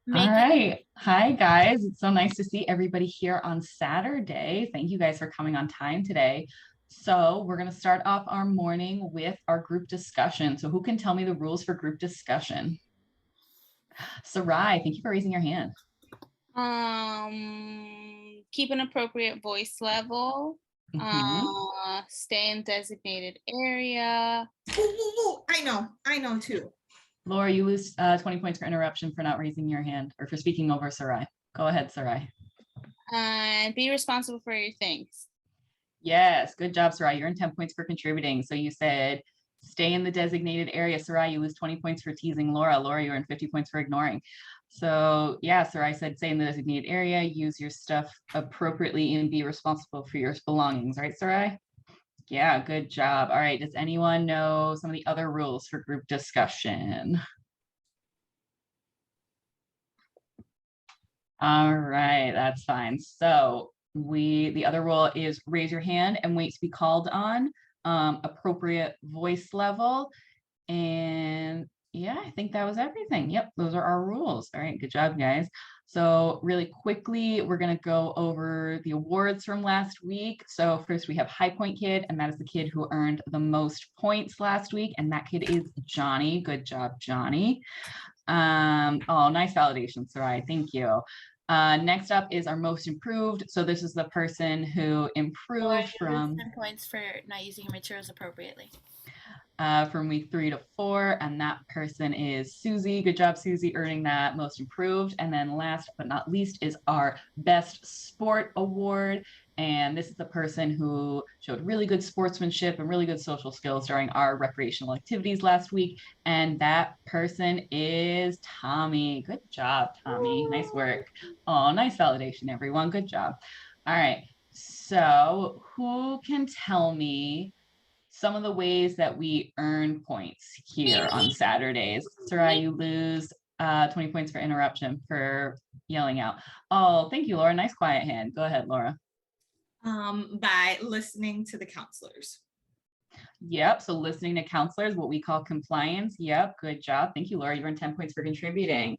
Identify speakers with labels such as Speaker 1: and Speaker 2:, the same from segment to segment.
Speaker 1: All
Speaker 2: Make it
Speaker 1: right. Hi, guys. It's so nice to see everybody here on Saturday. Thank you guys for coming on time today. So, we're going to start off our morning with our group discussion. So, who can tell me the rules for group discussion? Sarai, thank you for raising your hand.
Speaker 2: keep an appropriate voice level.
Speaker 1: Mhm.
Speaker 2: Stay in designated area.
Speaker 3: Ooh, ooh, ooh. I know too.
Speaker 1: Laura, you lose 20 points for interruption for not raising your hand or for speaking over Sarai. Go ahead, Sarai.
Speaker 2: And be responsible for your things.
Speaker 1: Yes, good job, Sarai. You're in 10 points for contributing. So you said stay in the designated area. Sarai, you lose 20 points for teasing Laura. Laura, you're in 50 points for ignoring. So yeah, Sarai said stay in the designated area, use your stuff appropriately, and be responsible for your belongings, right, Sarai? Yeah, good job. All right, does anyone know some of the other rules for group discussion? All right, that's fine. So the other rule is raise your hand and wait to be called on, appropriate voice level. And yeah, I think that was everything. Yep, those are our rules. All right, good job, guys. So really quickly, we're gonna go over the awards from last week. So first we have High Point Kid, and that is the kid who earned the most points last week. And that kid is Johnny. Good job, Johnny. Oh, nice validation, Sarai. Thank you. Next up is our most improved. So this is the person who
Speaker 4: Or
Speaker 1: improved
Speaker 4: you lose
Speaker 1: from
Speaker 4: 10 points for not using your materials appropriately.
Speaker 1: from week 3 to 4, and that person is Susie. Good job, Susie, earning that most improved. And then last but not least is our best sport award. And this is the person who showed really good sportsmanship and really good social skills during our recreational activities last week. And that person is Tommy. Good job, Tommy. Nice work. Oh, nice validation, everyone. Good job. All right. So, who can tell me some of the ways that we earn points here on Saturdays? Sarai, you lose 20 points for interruption for yelling out. Oh, thank you, Laura. Nice quiet hand. Go ahead, Laura.
Speaker 3: By listening to the counselors.
Speaker 1: Yep. So listening to counselors, what we call compliance. Yep. Good job. Thank you, Laura. You earned 10 points for contributing.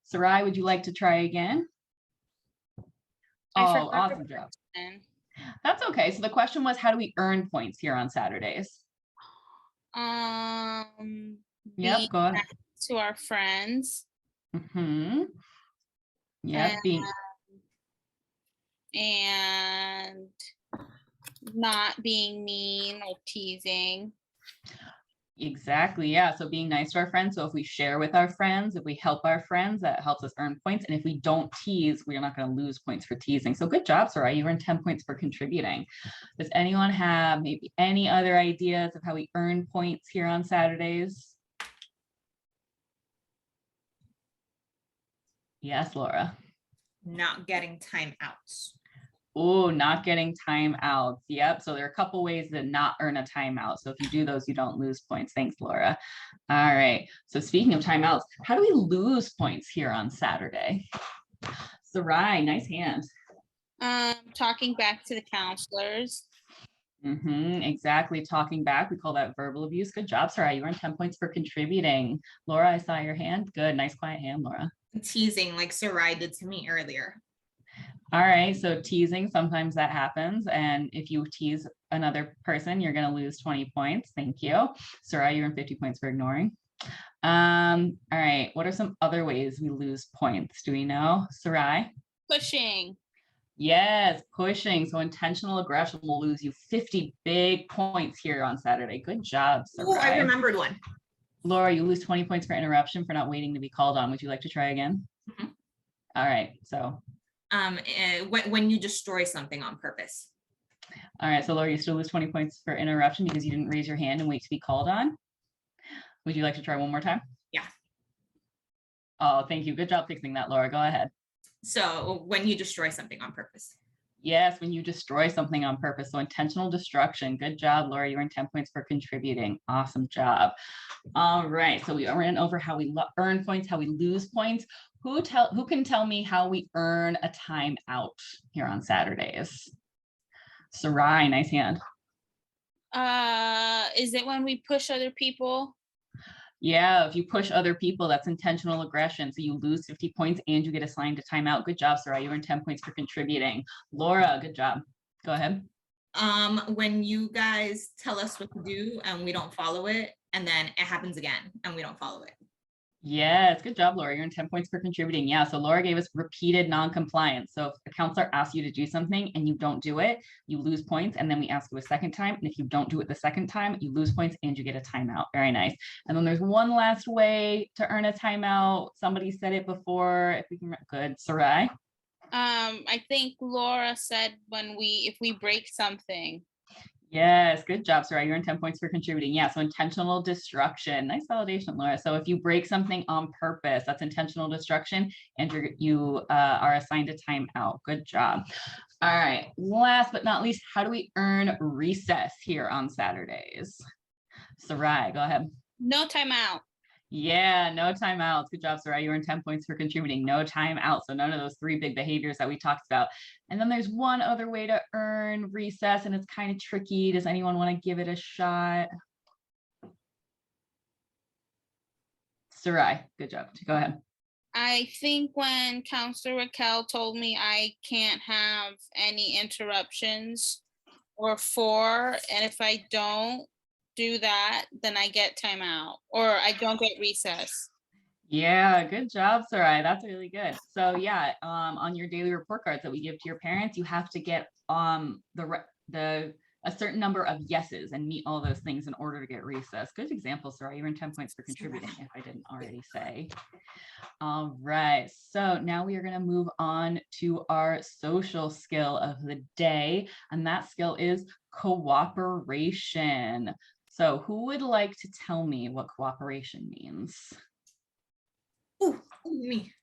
Speaker 1: Sarai, would you like to try again?
Speaker 2: I
Speaker 1: Oh,
Speaker 2: forgot
Speaker 1: awesome
Speaker 2: the
Speaker 1: job.
Speaker 2: question.
Speaker 1: That's okay. So the question was, how do we earn points here on Saturdays?
Speaker 2: Be
Speaker 1: Yep. Go ahead.
Speaker 2: nice to our friends
Speaker 1: Mm-hmm.
Speaker 2: and,
Speaker 1: Yep. Being
Speaker 2: and not being mean or teasing.
Speaker 1: Exactly. Yeah. So being nice to our friends. So if we share with our friends, if we help our friends, that helps us earn points. And if we don't tease, we're not going to lose points for teasing. So good job, Sarai. You earned 10 points for contributing. Does anyone have maybe any other ideas of how we earn points here on Saturdays? Yes, Laura.
Speaker 3: Not getting timeouts.
Speaker 1: Oh, not getting timeouts. Yep. So there are a couple ways to not earn a timeout. So if you do those, you don't lose points. Thanks, Laura. All right. So speaking of timeouts, how do we lose points here on Saturday? Sarai, nice hand.
Speaker 2: Talking back to the counselors.
Speaker 1: Exactly. Talking back. We call that verbal abuse. Good job, Sarai. You earned 10 points for contributing. Laura, I saw your hand. Good. Nice quiet hand, Laura.
Speaker 3: Teasing like Sarai did to me earlier.
Speaker 1: All right, so teasing, sometimes that happens. And if you tease another person, you're going to lose 20 points. Thank you. Sarai, you're in 50 points for ignoring. All right, what are some other ways we lose points? Do we know? Sarai?
Speaker 2: Pushing.
Speaker 1: Yes, pushing. So intentional aggression will lose you 50 big points here on Saturday. Good job, Sarai.
Speaker 3: Oh, I remembered one.
Speaker 1: Laura, you lose 20 points for interruption for not waiting to be called on. Would you like to try again?
Speaker 3: Mm-hmm.
Speaker 1: All right, so
Speaker 3: when you destroy something on purpose.
Speaker 1: All right, so Laura, you still lose 20 points for interruption because you didn't raise your hand and wait to be called on. Would you like to try one more time?
Speaker 3: Yeah.
Speaker 1: Oh, thank you. Good job fixing that, Laura. Go ahead.
Speaker 3: So when you destroy something on purpose.
Speaker 1: Yes, when you destroy something on purpose. So intentional destruction. Good job, Laura. You earned 10 points for contributing. Awesome job. All right, so we ran over how we earn points, how we lose points. Who can tell me how we earn a timeout here on Saturdays? Sarai, nice hand.
Speaker 2: Is it when we push other people?
Speaker 1: Yeah, if you push other people, that's intentional aggression. So you lose 50 points and you get assigned a timeout. Good job, Sarai. You earned 10 points for contributing. Laura, good job. Go ahead.
Speaker 3: When you guys tell us what to do and we don't follow it, and then it happens again and we don't follow it.
Speaker 1: Yes, good job, Laura. You're in 10 points for contributing. Yeah, so Laura gave us repeated non-compliance. So if a counselor asks you to do something and you don't do it, you lose points, and then we ask you a second time. And if you don't do it the second time, you lose points and you get a timeout. Very nice. And then there's one last way to earn a timeout. Somebody said it before. If we can, good. Sarai?
Speaker 2: I think Laura said if we break something.
Speaker 1: Yes, good job, Sarai. You're in 10 points for contributing. Yeah, so intentional destruction. Nice validation, Laura. So if you break something on purpose, that's intentional destruction, and you are assigned a timeout. Good job. All right, last but not least, how do we earn recess here on Saturdays? Sarai, go ahead.
Speaker 2: No timeout.
Speaker 1: Yeah, no timeouts. Good job, Sarai. You earned 10 points for contributing. No timeout. So none of those 3 big behaviors that we talked about. And then there's one other way to earn recess, and it's kind of tricky. Does anyone want to give it a shot? Sarai, good job. Go ahead.
Speaker 2: I think when Counselor Raquel told me I can't have any interruptions or 4, and if I don't do that, then I get timeout or I don't get recess.
Speaker 1: Yeah, good job, Sarai. That's really good. So yeah, on your daily report cards that we give to your parents, you have to get a certain number of yeses and meet all those things in order to get recess. Good example, Sarai. You're in 10 points for contributing, if I didn't already say. All right, so now we are going to move on to our social skill of the day, and that skill is cooperation. So who would like to tell me what cooperation means?
Speaker 3: Ooh, me.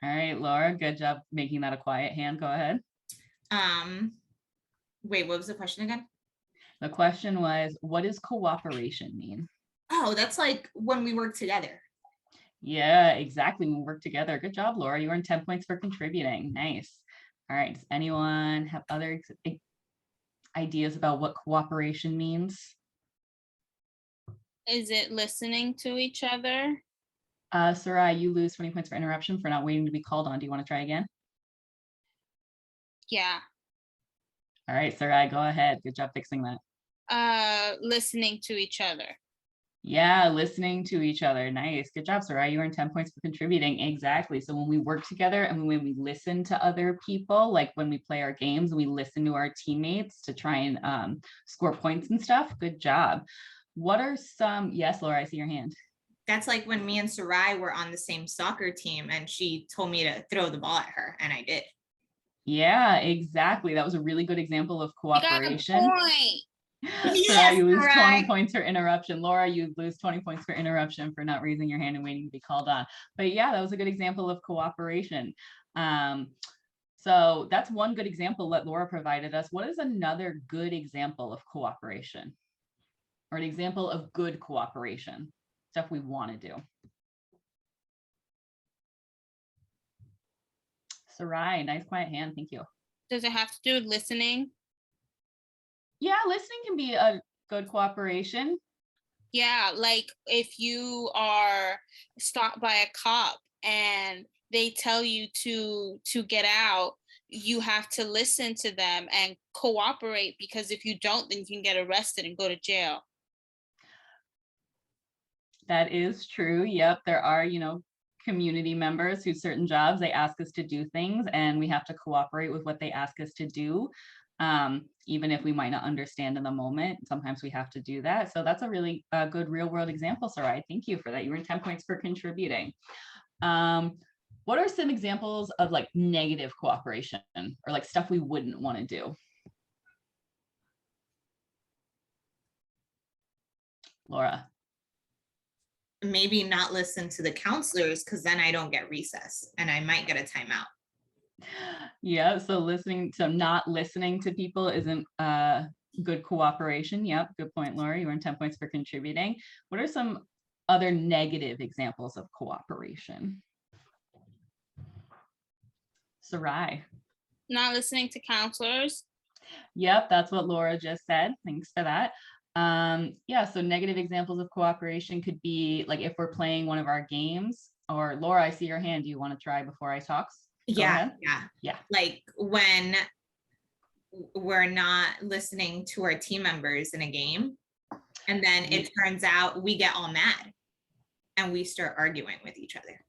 Speaker 1: All right, Laura, good job making that a quiet hand. Go ahead.
Speaker 3: Wait, what was the question again?
Speaker 1: The question was, what does cooperation mean?
Speaker 3: Oh, that's like when we work together.
Speaker 1: Yeah, exactly. When we work together. Good job, Laura. You earned 10 points for contributing. Nice. All right. Does anyone have other ideas about what cooperation means?
Speaker 2: Is it listening to each other?
Speaker 1: Sarai, you lose 20 points for interruption for not waiting to be called on. Do you want to try again?
Speaker 2: Yeah.
Speaker 1: All right, Sarai, go ahead. Good job fixing that.
Speaker 2: Listening to each other.
Speaker 1: Yeah, listening to each other. Nice. Good job, Sarai. You earned 10 points for contributing. Exactly. So when we work together and when we listen to other people, like when we play our games and we listen to our teammates to try and score points and stuff. Good job. What are some, yes, Laura, I see your hand.
Speaker 3: That's like when me and Sarai were on the same soccer team and she told me to throw the ball at her, and I did.
Speaker 1: Yeah, exactly. That was a really good example of cooperation.
Speaker 2: You got a point.
Speaker 1: Sarai, you lose
Speaker 3: Sarai.
Speaker 1: 20 points for interruption. Laura, you lose 20 points for interruption for not raising your hand and waiting to be called on. But yeah, that was a good example of cooperation. So that's one good example that Laura provided us. What is another good example of cooperation? Or an example of good cooperation? Stuff we want to do. Sarai, nice quiet hand. Thank you.
Speaker 2: Does it have to do with listening?
Speaker 1: Yeah, listening can be a good cooperation.
Speaker 2: Yeah, like if you are stopped by a cop and they tell you to get out, you have to listen to them and cooperate, because if you don't, then you can get arrested and go to jail.
Speaker 1: That is true. Yep, there are, community members who certain jobs, they ask us to do things and we have to cooperate with what they ask us to do. Even if we might not understand in the moment, sometimes we have to do that. So that's a really good real world example, Sarai. Thank you for that. You were 10 points for contributing. What are some examples of like negative cooperation or like stuff we wouldn't want to do? Laura.
Speaker 3: Maybe not listen to the counselors, because then I don't get recess and I might get a timeout.
Speaker 1: Yeah, so not listening to people isn't good cooperation. Yep, good point, Laura. You earned 10 points for contributing. What are some other negative examples of cooperation? Sarai.
Speaker 2: Not listening to counselors.
Speaker 1: Yep, that's what Laura just said. Thanks for that. Yeah, so negative examples of cooperation could be like if we're playing one of our games, or Laura, I see your hand. Do you want to try before I talk? Go ahead.
Speaker 3: Yeah. Like when we're not listening to our team members in a game, and then it turns out we get all mad and we start arguing with each other.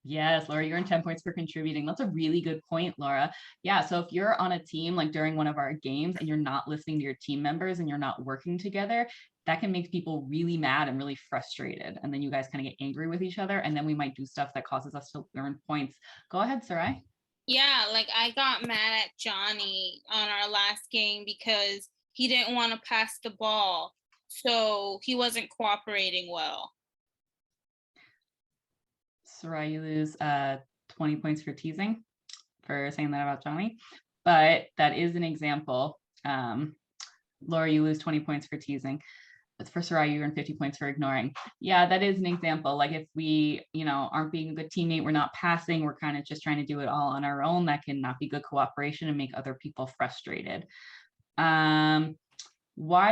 Speaker 1: Yes, Laura, you're in 10 points for contributing. That's a really good point, Laura. Yeah, so if you're on a team, like during one of our games, and you're not listening to your team members and you're not working together, that can make people really mad and really frustrated. And then you guys kind of get angry with each other, and then we might do stuff that causes us to earn points. Go ahead, Sarai.
Speaker 2: Yeah, like I got mad at Johnny on our last game because he didn't want to pass the ball. So he wasn't cooperating well.
Speaker 1: Sarai, you lose 20 points for teasing, for saying that about Johnny. But that is an example. Laura, you lose 20 points for teasing. But for Sarai, you earn 50 points for ignoring. Yeah, that is an example. Like if we, aren't being a good teammate, we're not passing, we're kind of just trying to do it all on our own. That can not be good cooperation and make other people frustrated. Why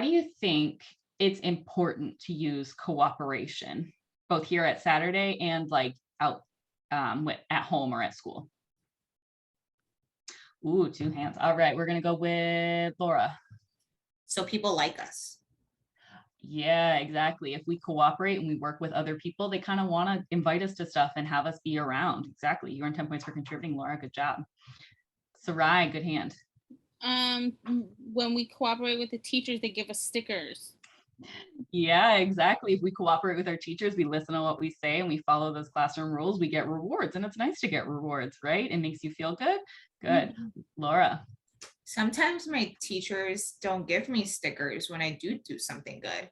Speaker 1: do you think it's important to use cooperation, both here at Saturday and like out at home or at school? Ooh, 2 hands. All right, we're gonna go with Laura.
Speaker 3: So people like us.
Speaker 1: Yeah, exactly. If we cooperate and we work with other people, they kind of want to invite us to stuff and have us be around. Exactly. You earned 10 points for contributing, Laura. Good job. Sarai, good hand.
Speaker 2: When we cooperate with the teachers, they give us stickers.
Speaker 1: Yeah, exactly. If we cooperate with our teachers, we listen to what we say and we follow those classroom rules, we get rewards. And it's nice to get rewards, right? It makes you feel good. Good. Laura.
Speaker 3: Sometimes my teachers don't give me stickers when I do something good.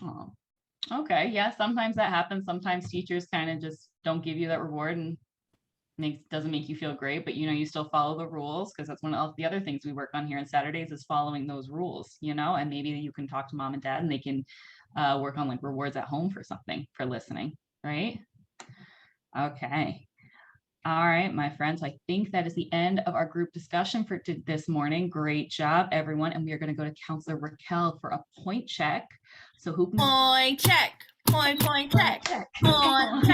Speaker 1: Oh, okay. Yeah, sometimes that happens. Sometimes teachers kind of just don't give you that reward and doesn't make you feel great, but you still follow the rules, because that's one of the other things we work on here on Saturdays is following those rules, and maybe you can talk to mom and dad and they can work on like rewards at home for something, for listening, right? Okay. All right, my friends, I think that is the end of our group discussion for this morning. Great job, everyone. And we are going to go to Counselor Raquel for a point check. So who can...
Speaker 4: Point check. Point check. Point check. Point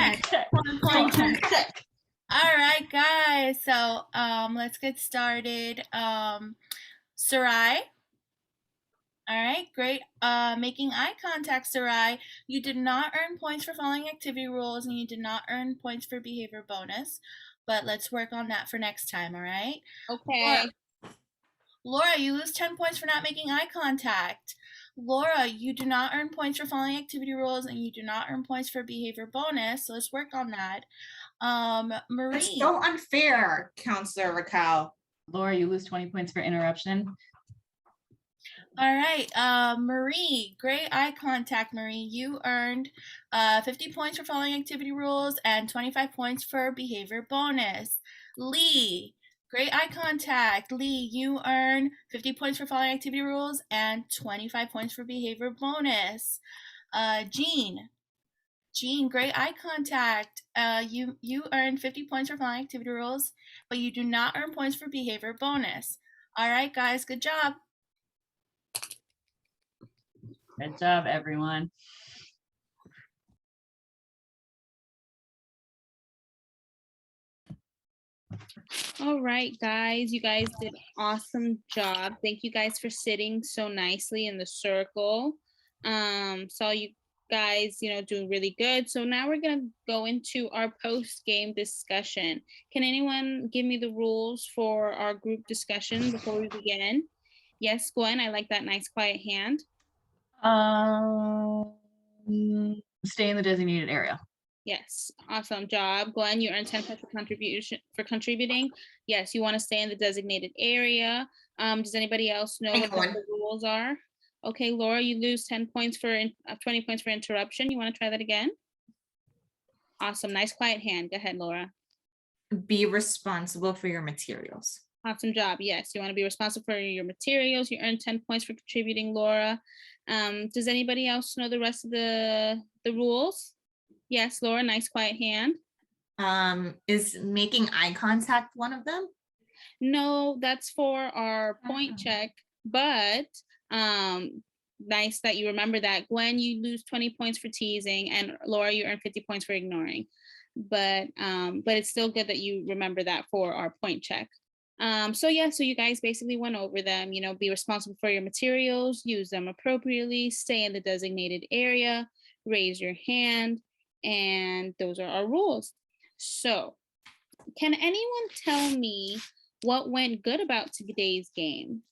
Speaker 4: check. All right, guys. So let's get started. Sarai. All right, great. Making eye contact, Sarai. You did not earn points for following activity rules, and you did not earn points for behavior bonus. But let's work on that for next time, all right?
Speaker 2: Okay.
Speaker 4: Laura, you lose 10 points for not making eye contact. Laura, you do not earn points for following activity rules, and you do not earn points for behavior bonus. So let's work on that. Marie.
Speaker 3: That's so unfair, Counselor Raquel.
Speaker 1: Laura, you lose 20 points for interruption.
Speaker 4: All right, Marie, great eye contact, Marie. You earned 50 points for following activity rules and 25 points for behavior bonus. Lee, great eye contact. Lee, you earn 50 points for following activity rules and 25 points for behavior bonus. Jean, great eye contact. You earn 50 points for following activity rules, but you do not earn points for behavior bonus. All right, guys, good job.
Speaker 1: Good job, everyone.
Speaker 2: All right, guys, you guys did an awesome job. Thank you guys for sitting so nicely in the circle. Saw you guys, doing really good. So now we're gonna go into our post-game discussion. Can anyone give me the rules for our group discussion before we begin? Yes, Gwen, I like that nice quiet hand.
Speaker 1: Stay in the designated area.
Speaker 2: Yes, awesome job. Gwen, you earned 10 points for contributing. Yes, you want to stay in the designated area. Does anybody else know what the rules are? Okay, Laura, you lose 10 points for 20 points for interruption. You want to try that again? Awesome, nice quiet hand. Go ahead, Laura.
Speaker 3: Be responsible for your materials.
Speaker 2: Awesome job. Yes, you want to be responsible for your materials. You earned 10 points for contributing, Laura. Does anybody else know the rest of the rules? Yes, Laura, nice quiet hand.
Speaker 3: Is making eye contact one of them?
Speaker 2: No, that's for our point check, but nice that you remember that. Gwen, you lose 20 points for teasing, and Laura, you earn 50 points for ignoring. But it's still good that you remember that for our point check. So yeah, so you guys basically went over them. You know, be responsible for your materials, use them appropriately, stay in the designated area, raise your hand, and those are our rules. So, can anyone tell me what went good about today's game?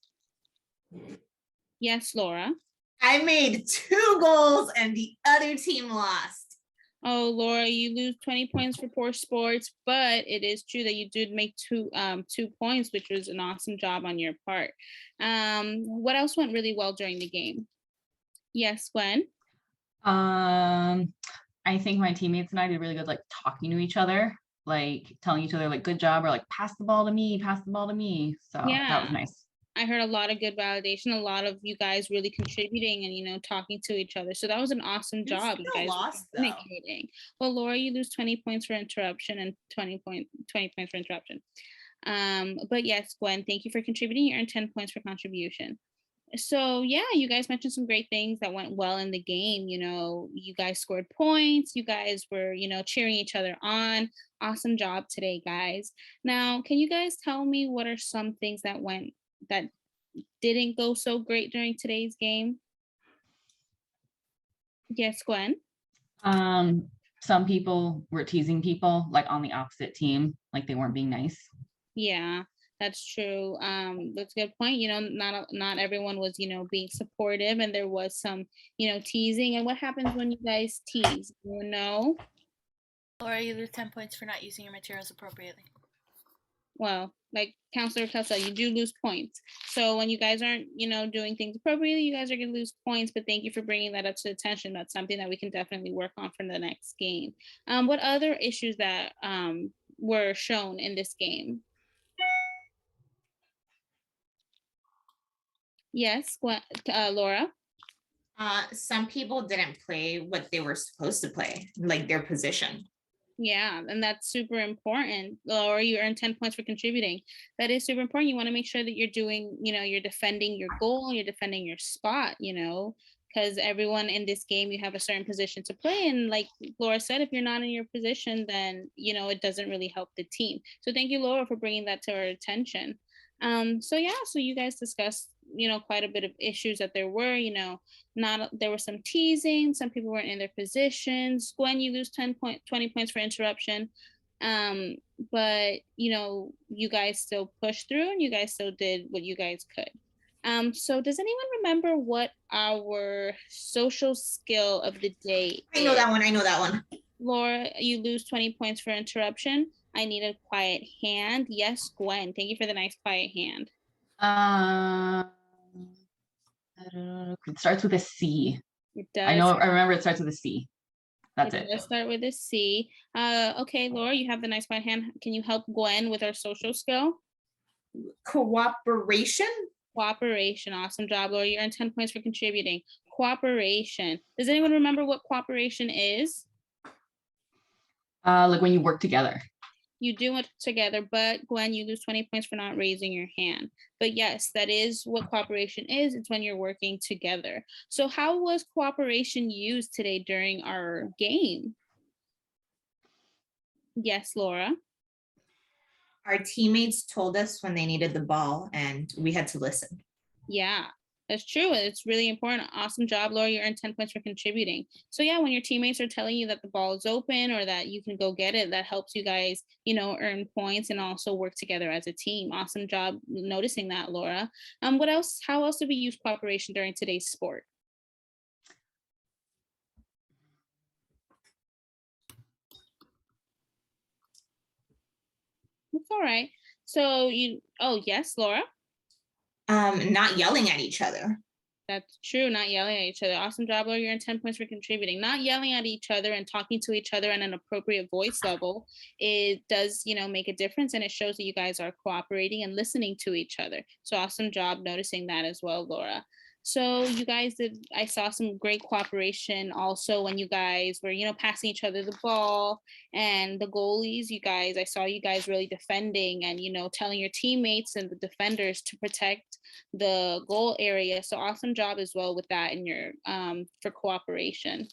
Speaker 2: Yes, Laura.
Speaker 3: I made 2 goals and the other team lost.
Speaker 2: Oh, Laura, you lose 20 points for poor sports, but it is true that you did make 2 points, which was an awesome job on your part. What else went really well during the game? Yes, Gwen?
Speaker 1: I think my teammates and I did really good, like talking to each other, like telling each other like good job, or like pass the ball to me, pass the ball to me. So that was nice.
Speaker 2: I heard a lot of good validation, a lot of you guys really contributing and, you know, talking to each other. So that was an awesome job. You guys
Speaker 3: lost,
Speaker 2: communicating. Well, Laura, you lose 20 points for interruption and 20 points for interruption. But yes, Gwen, thank you for contributing. You earned 10 points for contribution. So yeah, you guys mentioned some great things that went well in the game. You know, you guys scored points. You guys were, you know, cheering each other on. Awesome job today, guys. Now, can you guys tell me what are some things that didn't go so great during today's game? Yes, Gwen.
Speaker 1: Some people were teasing people like on the opposite team, like they weren't being nice.
Speaker 2: Yeah, that's true. That's a good point. You know, not everyone was, you know, being supportive, and there was some, you know, teasing. And what happens when you guys tease? You know?
Speaker 4: Laura, you lose 10 points for not using your materials appropriately.
Speaker 2: Well, like Counselor Tessa, you do lose points. So when you guys aren't, you know, doing things appropriately, you guys are going to lose points. But thank you for bringing that up to attention. That's something that we can definitely work on for the next game. What other issues that were shown in this game? Yes, Laura.
Speaker 3: Some people didn't play what they were supposed to play, like their position.
Speaker 2: Yeah, and that's super important. Or you earn 10 points for contributing. That is super important. You want to make sure that you're doing, you know, you're defending your goal, you're defending your spot, you know, because everyone in this game, you have a certain position to play. And like Laura said, if you're not in your position, then, you know, it doesn't really help the team. So thank you, Laura, for bringing that to our attention. So yeah, so you guys discussed, you know, quite a bit of issues that there were, you know, there was some teasing, some people weren't in their positions. Gwen, you lose 20 points for interruption. But you know, you guys still pushed through and you guys still did what you guys could. So does anyone remember what our social skill of the day
Speaker 3: is? I know that one.
Speaker 2: Laura, you lose 20 points for interruption. I need a quiet hand. Yes, Gwen, thank you for the nice quiet hand.
Speaker 1: It starts with a C.
Speaker 2: It does.
Speaker 1: I remember it starts with a C. That's it.
Speaker 2: It does start with a C. Okay, Laura, you have the nice quiet hand. Can you help Gwen with our social skill?
Speaker 3: Cooperation.
Speaker 2: Cooperation. Awesome job, Laura. You earned 10 points for contributing. Cooperation. Does anyone remember what cooperation is?
Speaker 1: Like when you work together.
Speaker 2: You do it together, but Gwen, you lose 20 points for not raising your hand. But yes, that is what cooperation is. It's when you're working together. So how was cooperation used today during our game? Yes, Laura.
Speaker 3: Our teammates told us when they needed the ball and we had to listen.
Speaker 2: Yeah, that's true. It's really important. Awesome job, Laura. You earned 10 points for contributing. So yeah, when your teammates are telling you that the ball is open or that you can go get it, that helps you guys, you know, earn points and also work together as a team. Awesome job noticing that, Laura. What else? How else did we use cooperation during today's sport? It's all right. So yes, Laura.
Speaker 3: Not yelling at each other.
Speaker 2: That's true. Not yelling at each other. Awesome job, Laura. You're in 10 points for contributing. Not yelling at each other and talking to each other at an appropriate voice level. It does, you know, make a difference, and it shows that you guys are cooperating and listening to each other. So awesome job noticing that as well, Laura. So you guys I saw some great cooperation also when you guys were, passing each other the ball, and the goalies, I saw you guys really defending and, telling your teammates and the defenders to protect the goal area. So awesome job as well with that in your, for cooperation.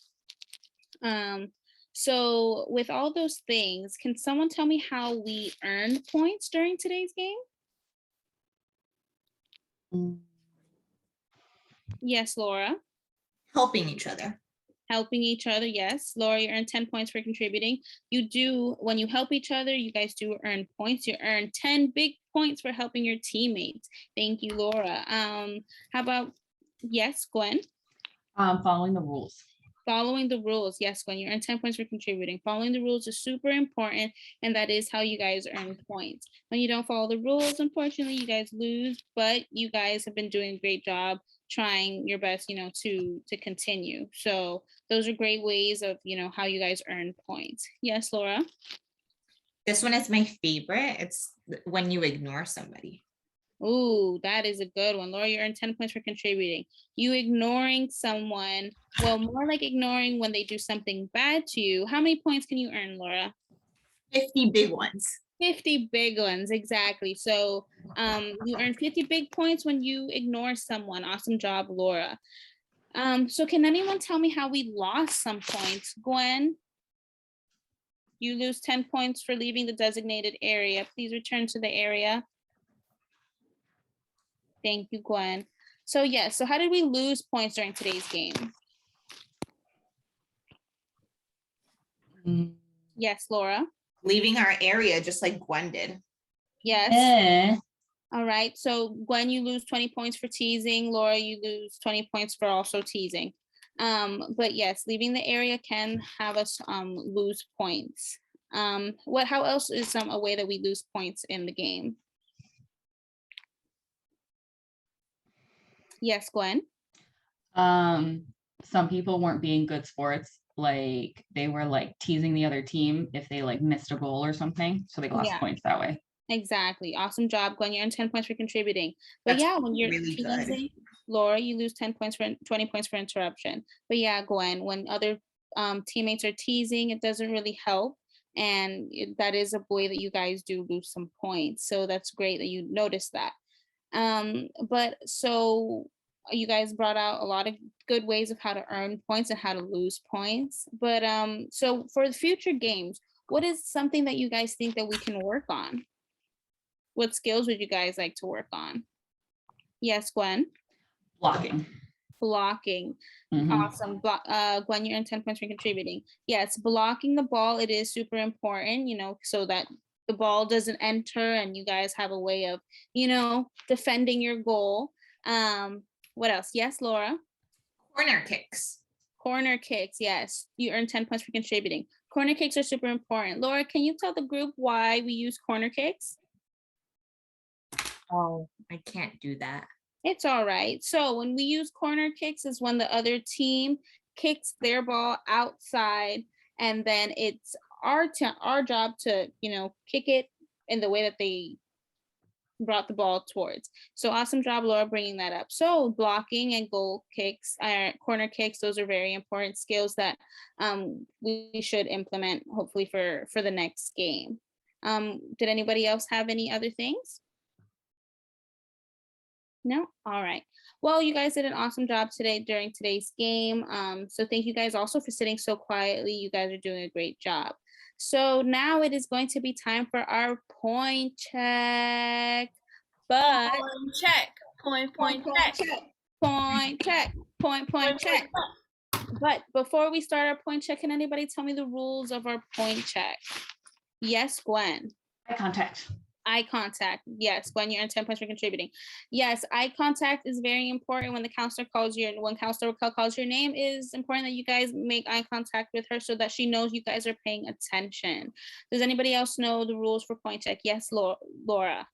Speaker 2: So with all those things, can someone tell me how we earned points during today's game? Yes, Laura.
Speaker 3: Helping each other.
Speaker 2: Helping each other, yes. Laura, you earn 10 points for contributing. You do, when you help each other, you guys do earn points. You earn 10 big points for helping your teammates. Thank you, Laura. How about, yes, Gwen?
Speaker 1: Following the rules.
Speaker 2: Following the rules, yes, Gwen, you earn 10 points for contributing. Following the rules is super important, and that is how you guys earn points. When you don't follow the rules, unfortunately, you guys lose, but you guys have been doing a great job trying your best, to continue. So those are great ways of, how you guys earn points. Yes, Laura?
Speaker 3: This one is my favorite. It's when you ignore somebody.
Speaker 2: Ooh, that is a good one. Laura, you earned 10 points for contributing. You ignoring someone, well, more like ignoring when they do something bad to you. How many points can you earn, Laura?
Speaker 3: 50 big ones.
Speaker 2: 50 big ones, exactly. So you earn 50 big points when you ignore someone. Awesome job, Laura. So can anyone tell me how we lost some points? Gwen, you lose 10 points for leaving the designated area. Please return to the area. Thank you, Gwen. So yes, so how did we lose points during today's game? Yes, Laura?
Speaker 3: Leaving our area just like Gwen did.
Speaker 2: Yes. All right, so Gwen, you lose 20 points for teasing. Laura, you lose 20 points for also teasing. But yes, leaving the area can have us lose points. How else is a way that we lose points in the game? Yes, Gwen.
Speaker 1: Some people weren't being good sports, like they were like teasing the other team if they like missed a goal or something, so they lost points that way.
Speaker 2: Exactly. Awesome job, Gwen. You earned 10 points for contributing. But yeah, when you're
Speaker 3: really
Speaker 2: teasing, Laura, you lose 10 points for 20 points for interruption. But yeah, Gwen, when other teammates are teasing, it doesn't really help. And that is a way that you guys do lose some points. So that's great that you noticed that. But so you guys brought out a lot of good ways of how to earn points and how to lose points. But so for the future games, what is something that you guys think that we can work on? What skills would you guys like to work on? Yes, Gwen.
Speaker 1: Blocking.
Speaker 2: Awesome. Gwen, you earned 10 points for contributing. Yes, blocking the ball, it is super important, so that the ball doesn't enter and you guys have a way of, defending your goal. What else? Yes, Laura?
Speaker 3: Corner kicks.
Speaker 2: Corner kicks, yes. You earned 10 points for contributing. Corner kicks are super important. Laura, can you tell the group why we use corner kicks?
Speaker 3: Oh, I can't do that.
Speaker 2: It's all right. So when we use corner kicks is when the other team kicks their ball outside, and then it's our job to, kick it in the way that they brought the ball towards. So awesome job, Laura, bringing that up. So blocking and goal kicks, corner kicks, those are very important skills that we should implement hopefully for the next game. Did anybody else have any other things? No? All right. Well, you guys did an awesome job today during today's game. So thank you guys also for sitting so quietly. You guys are doing a great job. So now it is going to be time for our point check. But
Speaker 4: point check. Point check.
Speaker 2: Point check. But before we start our point check, can anybody tell me the rules of our point check? Yes, Gwen.
Speaker 1: Eye contact.
Speaker 2: Eye contact. Yes, Gwen, you earn 10 points for contributing. Yes, eye contact is very important when the counselor calls when Counselor calls your name. It is important that you guys make eye contact with her so that she knows you guys are paying attention. Does anybody else know the rules for point check? Yes, Laura.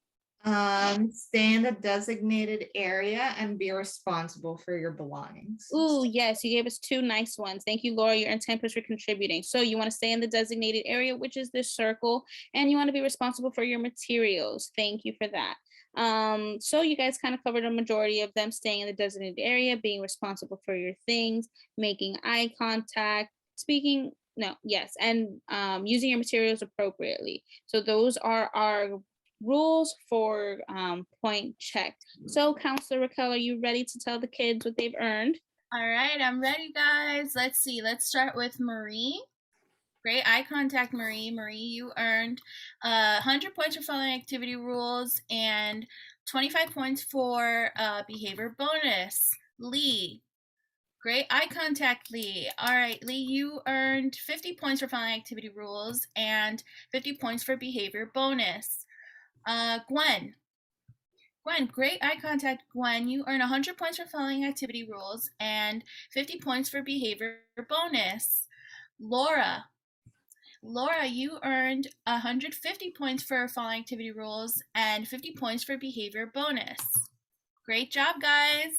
Speaker 3: Stay in the designated area and be responsible for your belongings.
Speaker 2: Ooh, yes, you gave us two nice ones. Thank you, Laura. You earned 10 points for contributing. So you want to stay in the designated area, which is this circle, and you want to be responsible for your materials. Thank you for that. So you guys kind of covered a majority of them: staying in the designated area, being responsible for your things, making eye contact, speaking, no, yes, and using your materials appropriately. So those are our rules for point check. So Counselor Raquel, are you ready to tell the kids what they've earned?
Speaker 4: All right, I'm ready, guys. Let's see. Let's start with Marie. Great eye contact, Marie. Marie, you earned 100 points for following activity rules and 25 points for behavior bonus. Lee, great eye contact, Lee. All right, Lee, you earned 50 points for following activity rules and 50 points for behavior bonus. Gwen. Gwen, great eye contact, Gwen. You earn 100 points for following activity rules and 50 points for behavior bonus. Laura. Laura, you earned 150 points for following activity rules and 50 points for behavior bonus. Great job, guys.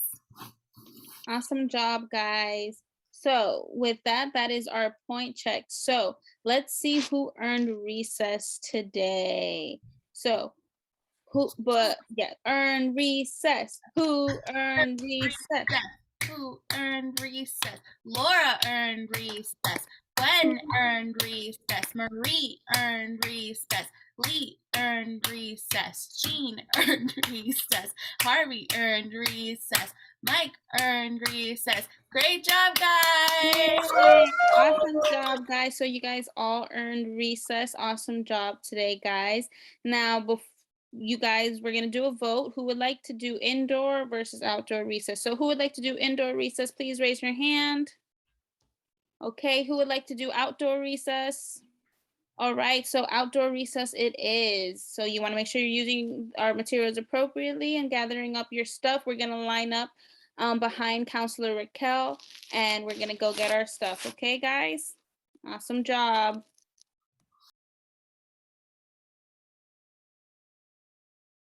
Speaker 2: Awesome job, guys. So with that, that is our point check. So let's see who earned recess today. So earned recess. Who earned recess?
Speaker 4: Who earned recess? Laura earned recess. Gwen earned recess. Marie earned recess. Lee earned recess. Jean earned recess. Harvey earned recess. Mike earned recess. Great job, guys!
Speaker 2: Yay! Awesome job, guys. So you guys all earned recess. Awesome job today, guys. Now, you guys, we're going to do a vote. Who would like to do indoor versus outdoor recess? So who would like to do indoor recess? Please raise your hand. Okay, who would like to do outdoor recess? All right, so outdoor recess it is. So you want to make sure you're using our materials appropriately and gathering up your stuff. We're going to line up behind Counselor Raquel, and we're going to go get our stuff. Okay, guys? Awesome job.